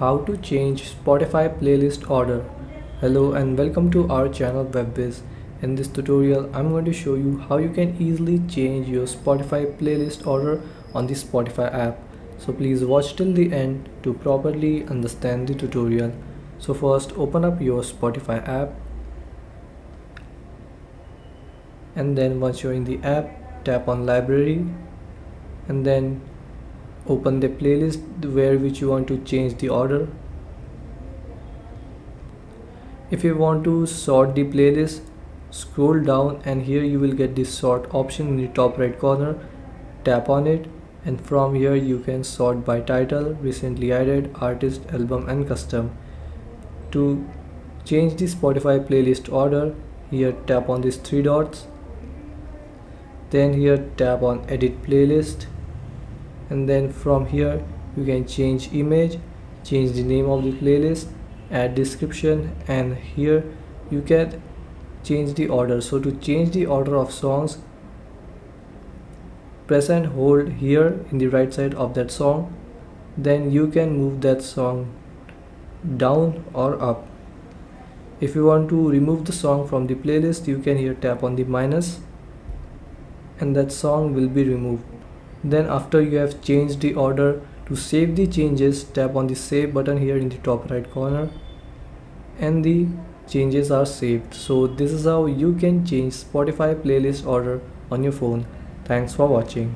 How to change Spotify playlist order. Hello and welcome to our channel Whizz. In this tutorial I'm going to show you how you can easily change your Spotify playlist order on the Spotify app. So please watch till the end to properly understand the tutorial. So first open up your Spotify app, and then once you're in the app, tap on library and then open the playlist where which you want to change the order. If you want to sort the playlist, scroll down and here you will get this sort option in the top right corner. Tap on it and from here you can sort by title, recently added, artist, album and custom. To change the Spotify playlist order, here tap on these three dots, then here tap on edit playlist, and then from here you can change image, change the name of the playlist, add description, and here you can change the order. So to change the order of songs, press and hold here in the right side of that song, then you can move that song down or up. If you want to remove the song from the playlist, you can here tap on the minus and that song will be removed. Then after you have changed the order, to save the changes, tap on the save button here in the top right corner and the changes are saved. So this is how you can change Spotify playlist order on your phone. Thanks for watching.